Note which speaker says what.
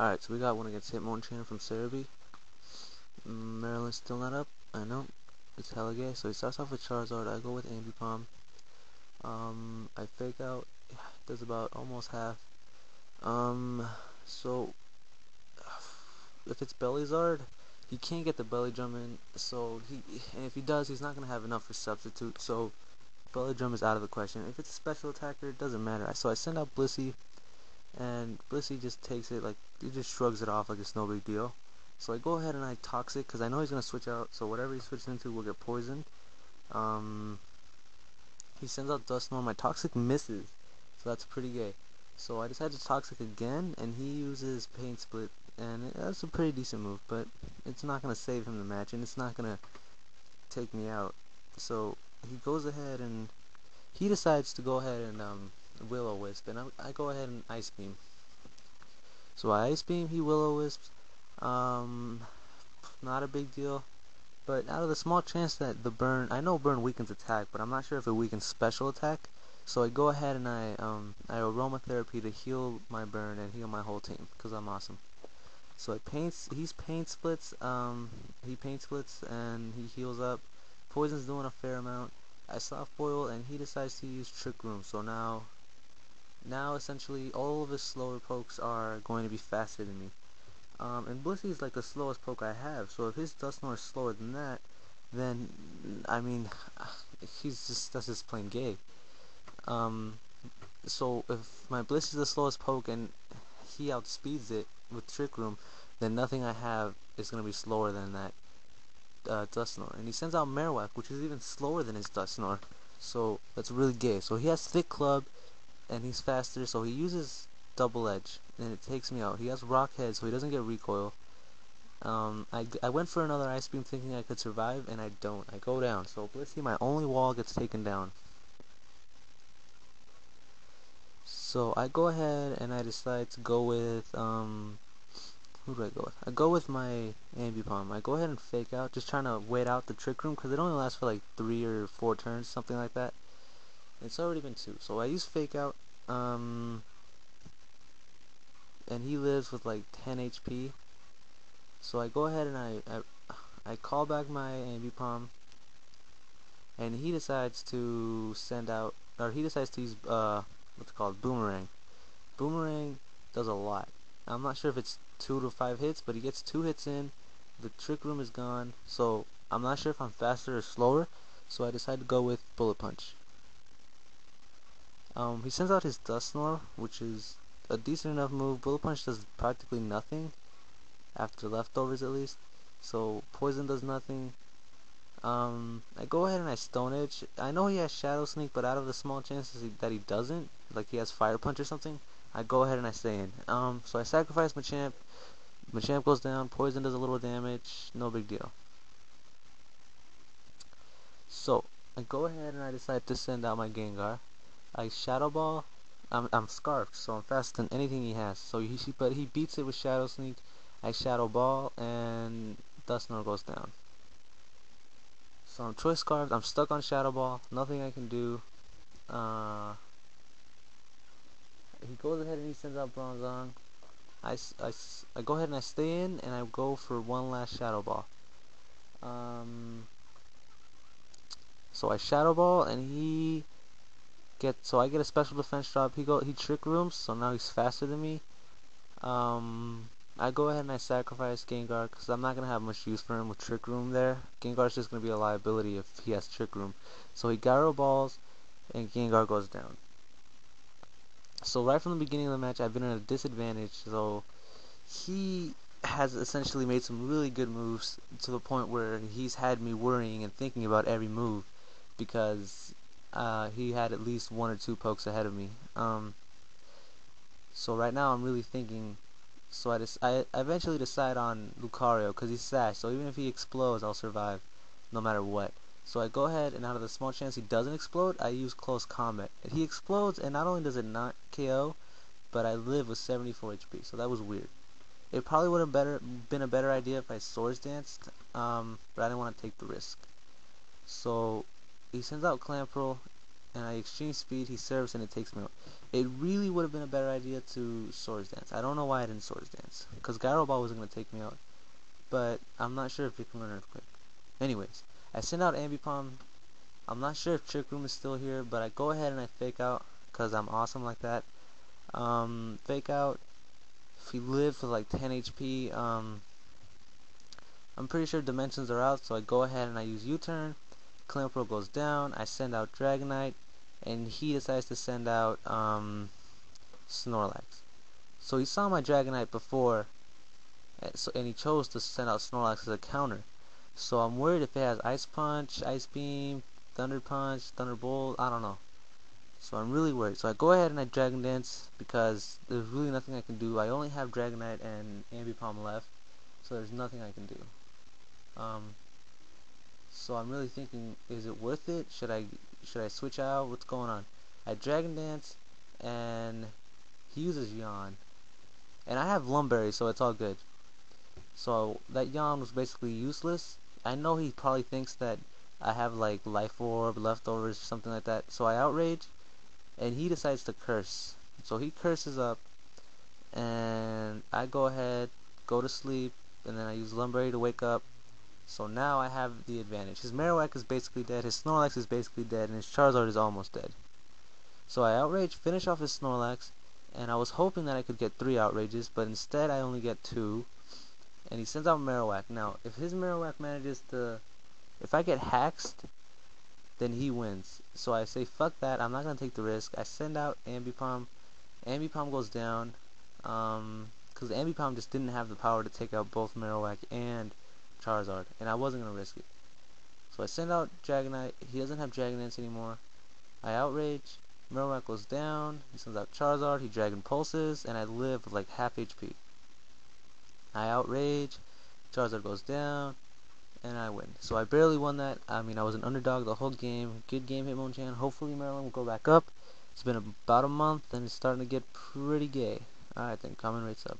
Speaker 1: Alright, so we got one against Hitmonchan from Serbia. Maryland's still not up. I know. It's hella gay. So he starts off with Charizard. I go with Ambipom. I fake out. Does about almost half. So if it's Bellyzard, he can't get the belly drum in. And if he does, he's not gonna have enough for substitute. So belly drum is out of the question. If it's a special attacker, it doesn't matter. So I send out Blissey. And Blissey just takes it, like, he just shrugs it off like it's no big deal. So I go ahead and I Toxic, because I know he's going to switch out, so whatever he switches into will get poisoned. He sends out Dusknoir, my Toxic misses, so that's pretty gay. So I decide to Toxic again, and he uses Pain Split, and that's a pretty decent move, but it's not going to save him the match, and it's not going to take me out. So he goes ahead and he decides to go ahead and Will-O-Wisp, and I go ahead and Ice Beam. So I Ice Beam, he Will-O-Wisps. Not a big deal. But out of the small chance that the burn, I know burn weakens attack, but I'm not sure if it weakens special attack. So I go ahead and I aromatherapy to heal my burn and heal my whole team, because I'm awesome. So he's paint splits, he paint splits and he heals up. Poison's doing a fair amount. I soft boil and he decides to use Trick Room. So now essentially all of his slower pokes are going to be faster than me. And Blissey is like the slowest poke I have, so if his Dusknoir is slower than that, then, I mean, that's just plain gay. So if my Blissey is the slowest poke and he outspeeds it with Trick Room, then nothing I have is going to be slower than that Dusknoir. And he sends out Marowak, which is even slower than his Dusknoir, so that's really gay. So he has Thick Club, and he's faster, so he uses Double Edge, and it takes me out. He has Rock Head, so he doesn't get recoil. I went for another Ice Beam thinking I could survive, and I don't. I go down. So Blissey, my only wall, gets taken down. So I go ahead and I decide to go with, who do I go with? I go with my Ambipom. I go ahead and fake out, just trying to wait out the Trick Room, because it only lasts for like 3 or 4 turns, something like that. It's already been 2, so I use fake out, and he lives with like 10 HP. So I go ahead and I call back my Ambipom, and he decides to use what's it called, Boomerang. Boomerang does a lot. I'm not sure if it's 2 to 5 hits, but he gets 2 hits in. The Trick Room is gone, so I'm not sure if I'm faster or slower. So I decide to go with Bullet Punch. He sends out his Dusknoir, which is a decent enough move. Bullet Punch does practically nothing, after leftovers at least. So Poison does nothing. I go ahead and I Stone Edge. I know he has Shadow Sneak, but out of the small chances that he doesn't, like he has Fire Punch or something, I go ahead and I stay in. So I sacrifice Machamp. Machamp goes down. Poison does a little damage. No big deal. So I go ahead and I decide to send out my Gengar. I Shadow Ball. I'm Scarfed, so I'm faster than anything he has. So but he beats it with Shadow Sneak. I Shadow Ball, and Dusknoir goes down. So I'm Choice Scarfed. I'm stuck on Shadow Ball. Nothing I can do. He goes ahead and he sends out Bronzong. I go ahead and I stay in, and I go for one last Shadow Ball. So I Shadow Ball, and so I get a special defense drop. He Trick Rooms, so now he's faster than me. I go ahead and I sacrifice Gengar, because I'm not going to have much use for him with Trick Room there. Gengar's just going to be a liability if he has Trick Room. So he Gyro Balls, and Gengar goes down. So right from the beginning of the match, I've been at a disadvantage, so he has essentially made some really good moves to the point where he's had me worrying and thinking about every move, because he had at least 1 or 2 pokes ahead of me. So right now I'm really thinking. So I eventually decide on Lucario, because he's Sash, so even if he explodes, I'll survive, no matter what. So I go ahead, and out of the small chance he doesn't explode, I use Close Combat. And he explodes, and not only does it not KO, but I live with 74 HP, so that was weird. It probably would have been a better idea if I Swords Danced, but I didn't want to take the risk. So he sends out Clamperl, and I exchange speed, he serves, and it takes me out. It really would have been a better idea to Swords Dance. I don't know why I didn't Swords Dance, because Gyro Ball wasn't going to take me out, but I'm not sure if it can learn Earthquake. Anyways, I send out Ambipom. I'm not sure if Trick Room is still here, but I go ahead and I Fake Out, because I'm awesome like that. Fake Out, if he lived for like 10 HP, I'm pretty sure Dimensions are out, so I go ahead and I use U-Turn. Clamperl goes down, I send out Dragonite, and he decides to send out Snorlax. So he saw my Dragonite before, and he chose to send out Snorlax as a counter. So I'm worried if it has Ice Punch, Ice Beam, Thunder Punch, Thunderbolt, I don't know. So I'm really worried. So I go ahead and I Dragon Dance because there's really nothing I can do. I only have Dragonite and Ambipom left, so there's nothing I can do. So I'm really thinking, is it worth it? Should I switch out? What's going on? I Dragon Dance, and he uses Yawn, and I have Lumberry, so it's all good. So that Yawn was basically useless. I know he probably thinks that I have like Life Orb, Leftovers, something like that. So I Outrage, and he decides to curse. So he curses up, and I go ahead, go to sleep, and then I use Lumberry to wake up. So now I have the advantage. His Marowak is basically dead, his Snorlax is basically dead, and his Charizard is almost dead. So I Outrage, finish off his Snorlax, and I was hoping that I could get 3 Outrages, but instead I only get 2. And he sends out Marowak. Now, if his Marowak manages to... If I get Haxed, then he wins. So I say, fuck that, I'm not going to take the risk. I send out Ambipom. Ambipom goes down, because Ambipom just didn't have the power to take out both Marowak and Charizard, and I wasn't going to risk it. So I send out Dragonite, he doesn't have Dragon Dance anymore. I Outrage, Marowak goes down, he sends out Charizard, he Dragon Pulses, and I live with like half HP. I Outrage, Charizard goes down, and I win. So I barely won that. I mean, I was an underdog the whole game. Good game, Hitmonchan. Hopefully Maryland will go back up. It's been about a month, and it's starting to get pretty gay. Alright then, comment, rate, sub.